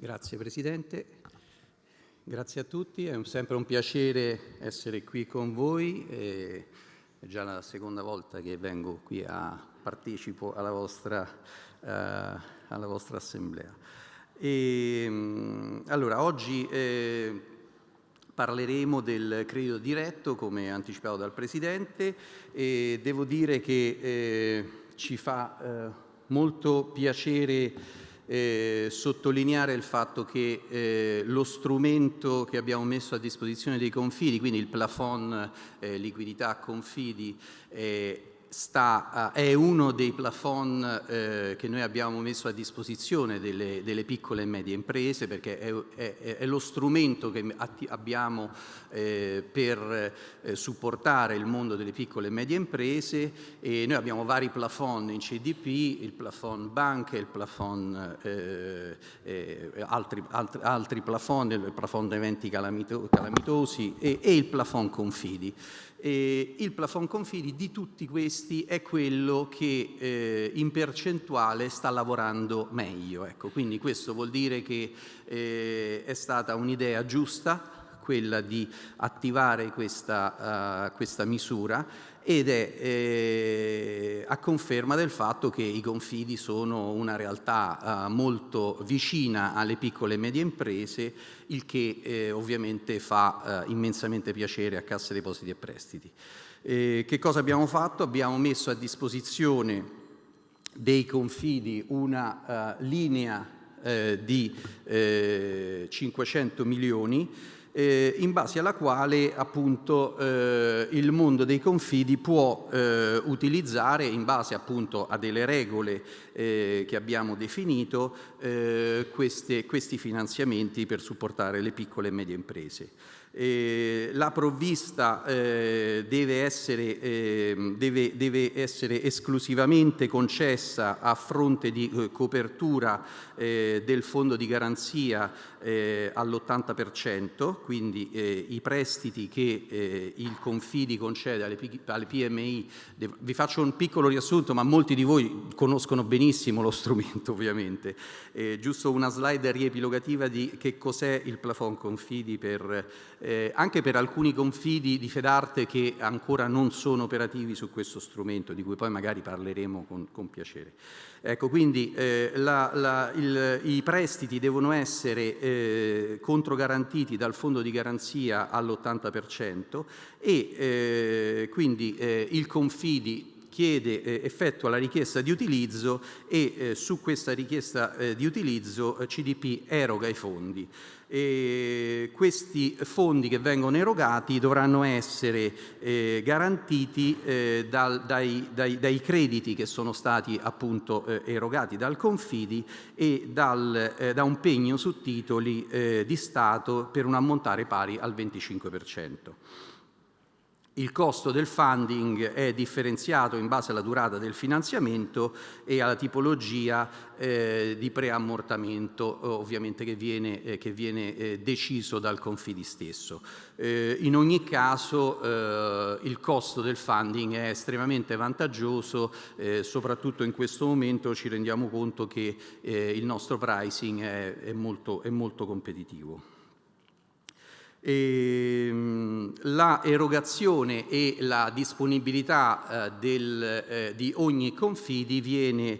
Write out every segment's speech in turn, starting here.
Grazie Presidente, grazie a tutti, è sempre un piacere essere qui con voi, è già la seconda volta che vengo qui partecipo alla vostra assemblea. Allora, oggi parleremo del credito diretto, come anticipato dal Presidente, e devo dire che ci fa molto piacere sottolineare il fatto che lo strumento che abbiamo messo a disposizione dei confidi, quindi il plafond liquidità confidi, è uno dei plafond che noi abbiamo messo a disposizione delle piccole e medie imprese, perché è lo strumento che abbiamo per supportare il mondo delle piccole e medie imprese, e noi abbiamo vari plafond in CDP, il plafond banche, il plafond altri plafond, il plafond eventi calamitosi e il plafond confidi. Il plafond confidi di tutti questi è quello che in percentuale sta lavorando meglio. Ecco, quindi questo vuol dire che è stata un'idea giusta quella di attivare questa misura, ed è a conferma del fatto che i confidi sono una realtà molto vicina alle piccole e medie imprese, il che ovviamente fa immensamente piacere a Cassa Depositi e Prestiti. Che cosa abbiamo fatto? Abbiamo messo a disposizione dei confidi una linea di 500 milioni in base alla quale appunto il mondo dei confidi può utilizzare, in base appunto a delle regole che abbiamo definito, questi finanziamenti per supportare le piccole e medie imprese. La provvista deve essere esclusivamente concessa a fronte di copertura del fondo di garanzia all'80%, quindi i prestiti che il Confidi concede alle PMI. Vi faccio un piccolo riassunto, ma molti di voi conoscono benissimo lo strumento ovviamente. Giusto una slide riepilogativa di che cos'è il plafond Confidi anche per alcuni confidi di Fedarte che ancora non sono operativi su questo strumento, di cui poi magari parleremo con piacere. Ecco, quindi i prestiti devono essere controgarantiti dal fondo di garanzia all'80% e quindi il Confidi effettua la richiesta di utilizzo e su questa richiesta di utilizzo CDP eroga i fondi. Questi fondi che vengono erogati dovranno essere garantiti dai crediti che sono stati appunto erogati dal Confidi e da un pegno su titoli di Stato per un ammontare pari al 25%. Il costo del funding è differenziato in base alla durata del finanziamento e alla tipologia di preammortamento, ovviamente che viene deciso dal Confidi stesso. In ogni caso il costo del funding è estremamente vantaggioso, soprattutto in questo momento ci rendiamo conto che il nostro pricing è molto competitivo. La erogazione e la disponibilità di ogni Confidi viene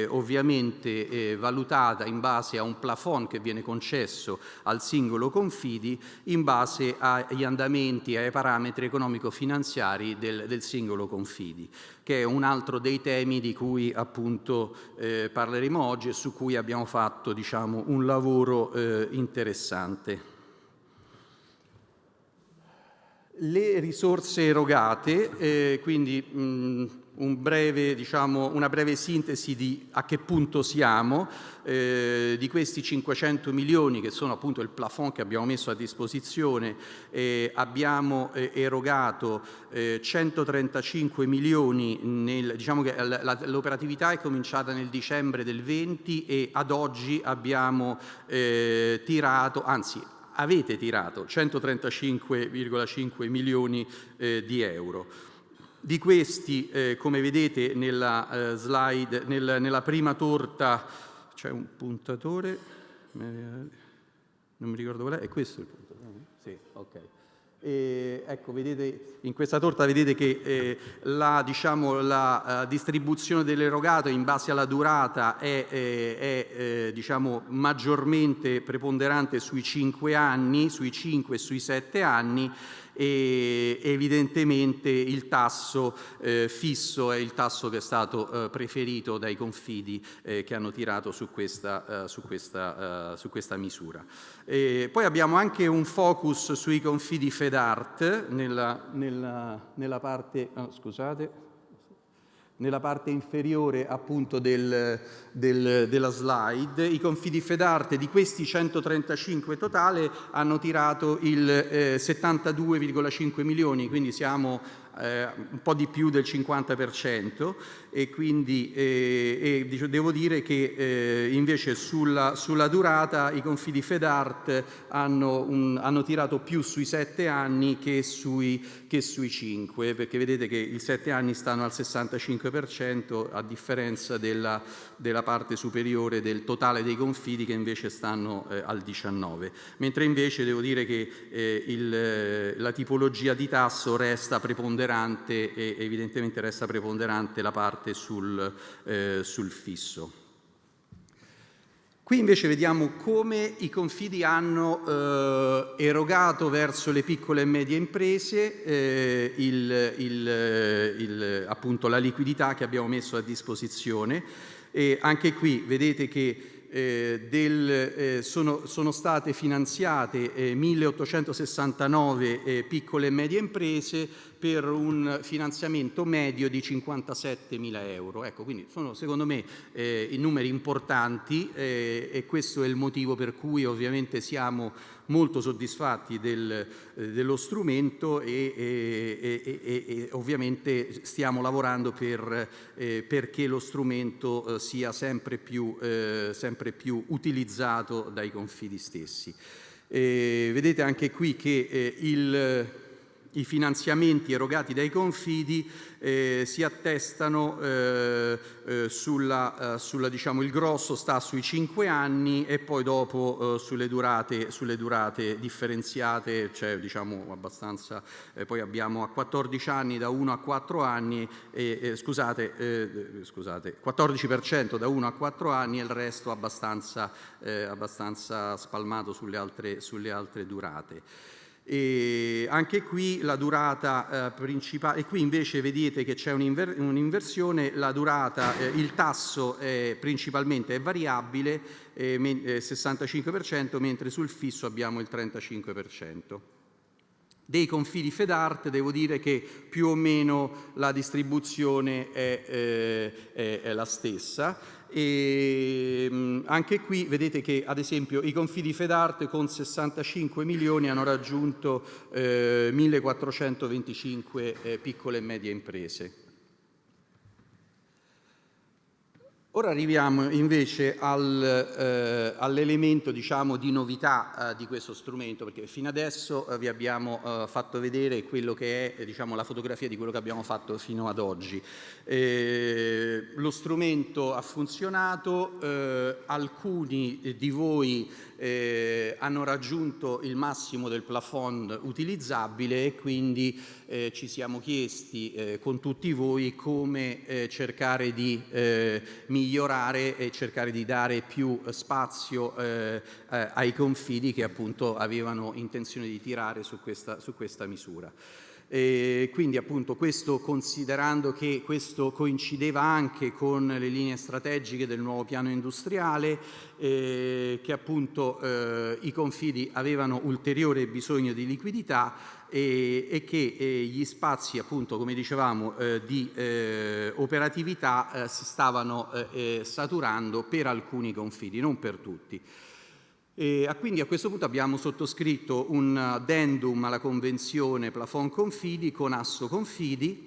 ovviamente valutata in base a un plafond che viene concesso al singolo Confidi in base agli andamenti e ai parametri economico-finanziari del singolo Confidi, che è un altro dei temi di cui appunto parleremo oggi e su cui abbiamo fatto, diciamo, un lavoro interessante. Le risorse erogate, quindi una breve sintesi di a che punto siamo, di questi 500 milioni che sono appunto il plafond che abbiamo messo a disposizione, abbiamo erogato 135 milioni, diciamo che l'operatività è cominciata nel dicembre del 20 e ad oggi abbiamo avete tirato 135,5 milioni di euro. Di questi, come vedete nella slide, nella prima torta, c'è un puntatore, non mi ricordo qual è questo il punto. Sì, ok. Ecco, vedete, in questa torta vedete che la distribuzione dell'erogato in base alla durata è diciamo, maggiormente preponderante sui 5 anni, sui 5 e sui 7 anni, e evidentemente il tasso fisso è il tasso che è stato preferito dai confidi che hanno tirato su questa misura. Poi abbiamo anche un focus sui confidi Fedart nella parte, nella parte inferiore appunto della slide. I confidi Fedart, di questi 135 totale, hanno tirato il 72,5 milioni, quindi siamo un po' di più del 50%, e quindi devo dire che invece sulla durata i confidi Fedart hanno tirato più sui 7 anni che sui 5, perché vedete che i 7 anni stanno al 65%, a differenza della parte superiore del totale dei confidi, che invece stanno al 19%, mentre invece devo dire che la tipologia di tasso resta preponderante, e evidentemente resta preponderante la parte sul fisso. Qui invece vediamo come i confidi hanno erogato verso le piccole e medie imprese appunto la liquidità che abbiamo messo a disposizione, e anche qui vedete che sono state finanziate 1.869 piccole e medie imprese per un finanziamento medio di 57.000 euro. Ecco, quindi sono secondo me i numeri importanti, e questo è il motivo per cui ovviamente siamo molto soddisfatti dello strumento, e ovviamente stiamo lavorando perché lo strumento sia sempre più utilizzato dai confidi stessi. Vedete anche qui che i finanziamenti erogati dai confidi si attestano diciamo, il grosso sta sui 5 anni, e poi dopo sulle durate differenziate, cioè diciamo abbastanza, poi abbiamo a 14 anni da 1 a 4 anni, 14% da 1 a 4 anni, e il resto abbastanza spalmato sulle altre durate. E anche qui la durata principale, e qui invece vedete che c'è un'inversione, la durata, il tasso principalmente è variabile, 65%, mentre sul fisso abbiamo il 35%. Dei confidi Fedart devo dire che più o meno la distribuzione è la stessa, e anche qui vedete che ad esempio i confidi Fedart con 65 milioni hanno raggiunto 1.425 piccole e medie imprese. Ora arriviamo invece all'elemento diciamo, di novità di questo strumento, perché fino adesso vi abbiamo fatto vedere quello che è diciamo, la fotografia di quello che abbiamo fatto fino ad oggi. Lo strumento ha funzionato, alcuni di voi hanno raggiunto il massimo del plafond utilizzabile, e quindi ci siamo chiesti con tutti voi come cercare di migliorare e cercare di dare più spazio ai confidi che appunto avevano intenzione di tirare su questa misura. Quindi appunto questo, considerando che questo coincideva anche con le linee strategiche del nuovo piano industriale, che appunto i confidi avevano ulteriore bisogno di liquidità, e che gli spazi appunto come dicevamo di operatività si stavano saturando per alcuni confidi, non per tutti. Quindi a questo punto abbiamo sottoscritto un addendum alla convenzione plafond confidi con Asso Confidi,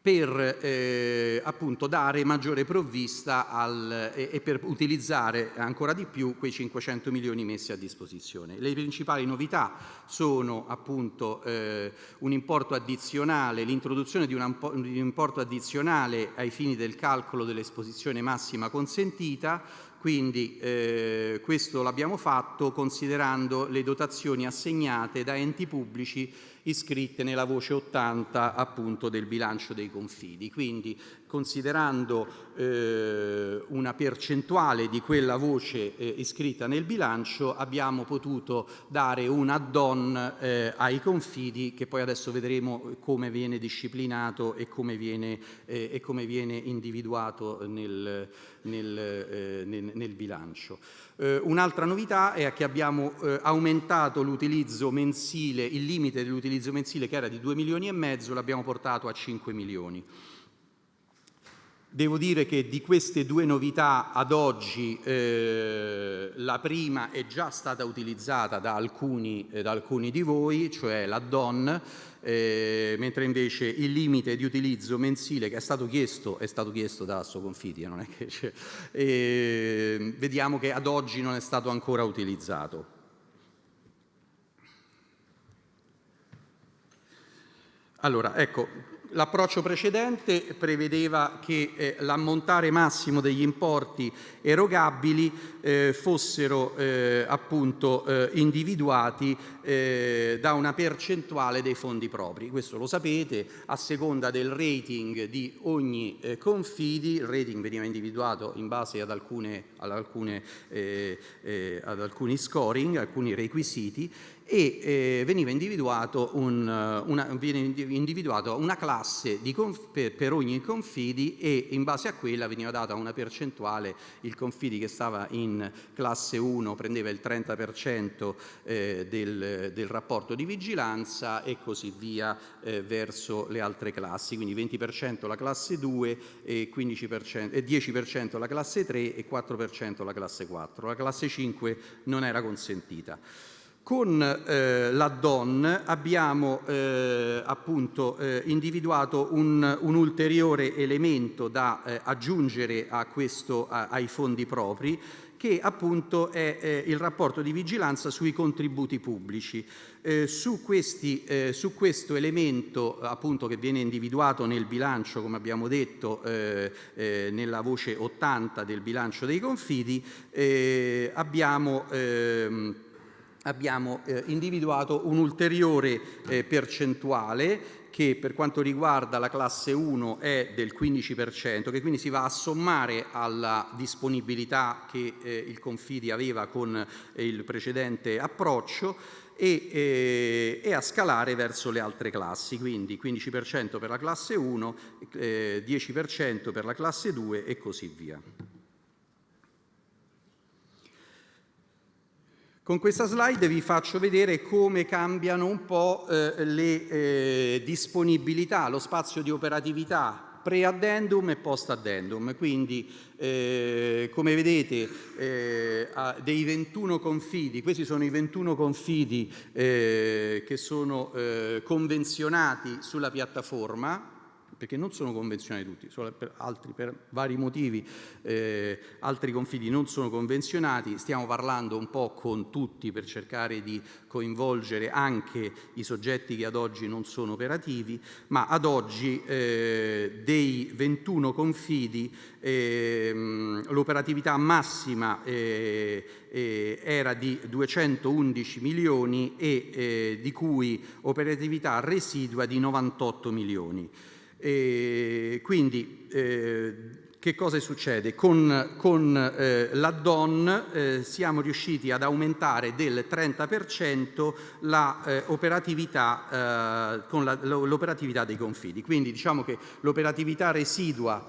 per appunto dare maggiore provvista e per utilizzare ancora di più quei 500 milioni messi a disposizione. Le principali novità sono appunto un importo addizionale, l'introduzione di un importo addizionale ai fini del calcolo dell'esposizione massima consentita. Quindi questo l'abbiamo fatto considerando le dotazioni assegnate da enti pubblici iscritte nella voce 80 appunto del bilancio dei Confidi. Quindi considerando una percentuale di quella voce iscritta nel bilancio abbiamo potuto dare un add-on ai Confidi, che poi adesso vedremo come viene disciplinato e come viene individuato nel bilancio. Un'altra novità è che abbiamo aumentato l'utilizzo mensile, il limite dell'utilizzo mensile che era di 2,5 milioni, l'abbiamo portato a 5 milioni. Devo dire che di queste due novità ad oggi la prima è già stata utilizzata da alcuni di voi, cioè l'add-on, mentre invece il limite di utilizzo mensile che è stato chiesto da Assoconfidi, non è che vediamo che ad oggi non è stato ancora utilizzato. Allora, ecco, l'approccio precedente prevedeva che l'ammontare massimo degli importi erogabili fossero appunto individuati da una percentuale dei fondi propri. Questo lo sapete, a seconda del rating di ogni Confidi. Il rating veniva individuato in base ad alcuni scoring, alcuni requisiti, e veniva individuata una classe per ogni Confidi, e in base a quella veniva data una percentuale. Il Confidi che stava in classe 1 prendeva il 30% del rapporto di vigilanza e così via verso le altre classi, quindi 20% la classe 2 e 10% la classe 3 e 4% la classe 4. La classe 5 non era consentita. Con l'add-on abbiamo appunto individuato un ulteriore elemento da aggiungere ai fondi propri, che appunto è il rapporto di vigilanza sui contributi pubblici. Su questo elemento appunto, che viene individuato nel bilancio, come abbiamo detto, nella voce 80 del bilancio dei Confidi, abbiamo individuato un'ulteriore percentuale che per quanto riguarda la classe 1 è del 15%, che quindi si va a sommare alla disponibilità che il Confidi aveva con il precedente approccio e a scalare verso le altre classi, quindi 15% per la classe 1, 10% per la classe 2 e così via. Con questa slide vi faccio vedere come cambiano un po' le disponibilità, lo spazio di operatività pre-addendum e post-addendum. Quindi, come vedete, dei 21 Confidi, questi sono i 21 Confidi che sono convenzionati sulla piattaforma, perché non sono convenzionati tutti, per vari motivi altri Confidi non sono convenzionati. Stiamo parlando un po' con tutti per cercare di coinvolgere anche i soggetti che ad oggi non sono operativi, ma ad oggi dei 21 Confidi l'operatività massima era di 211 milioni e di cui operatività residua di 98 milioni. Quindi che cosa succede? Con l'add-on siamo riusciti ad aumentare del 30% l'operatività dei Confidi. Quindi diciamo che l'operatività residua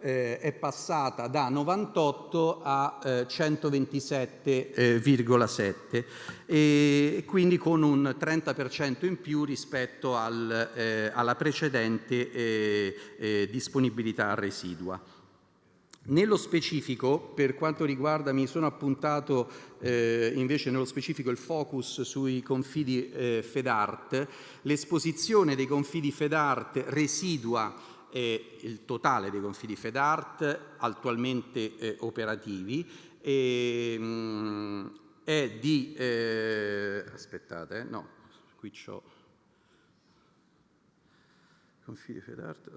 è passata da 98 a 127,7 e quindi con un 30% in più rispetto alla precedente disponibilità residua. Nello specifico, per quanto riguarda, mi sono appuntato invece nello specifico il focus sui confidi Fedart, l'esposizione dei confidi Fedart residua il totale dei confidi Fedart attualmente operativi, è di, aspettate, no, qui c'ho confidi Fedart,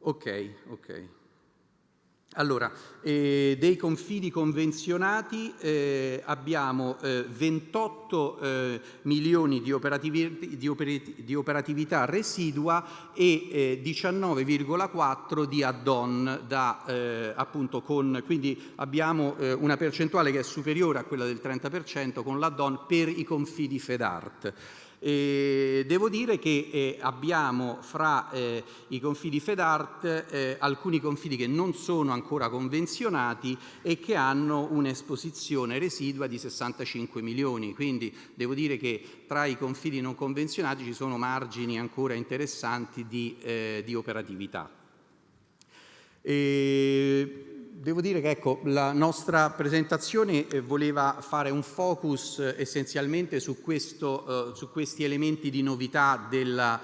ok. Allora, dei confidi convenzionati abbiamo 28 milioni di operatività residua e 19,4 di add-on, appunto quindi abbiamo una percentuale che è superiore a quella del 30% con l'add-on per i confidi Fedart. Devo dire che abbiamo fra i confidi Fedart alcuni confidi che non sono ancora convenzionati e che hanno un'esposizione residua di 65 milioni, quindi devo dire che tra i confidi non convenzionati ci sono margini ancora interessanti di operatività. Devo dire che ecco, la nostra presentazione voleva fare un focus essenzialmente su questi elementi di novità della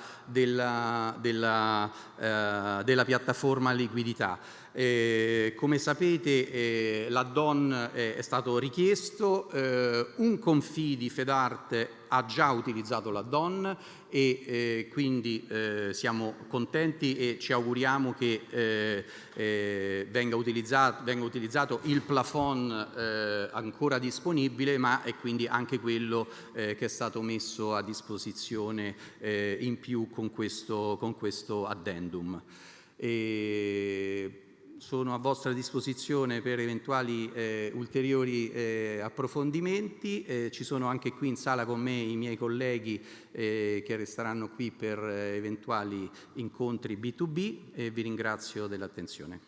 piattaforma liquidità. Come sapete l'add-on è stato richiesto, un confidi Fedart ha già utilizzato l'add-on e quindi siamo contenti e ci auguriamo che venga utilizzato il plafond ancora disponibile, ma è quindi anche quello che è stato messo a disposizione in più con questo addendum. Sono a vostra disposizione per eventuali ulteriori approfondimenti. Ci sono anche qui in sala con me i miei colleghi che resteranno qui per eventuali incontri B2B e vi ringrazio dell'attenzione.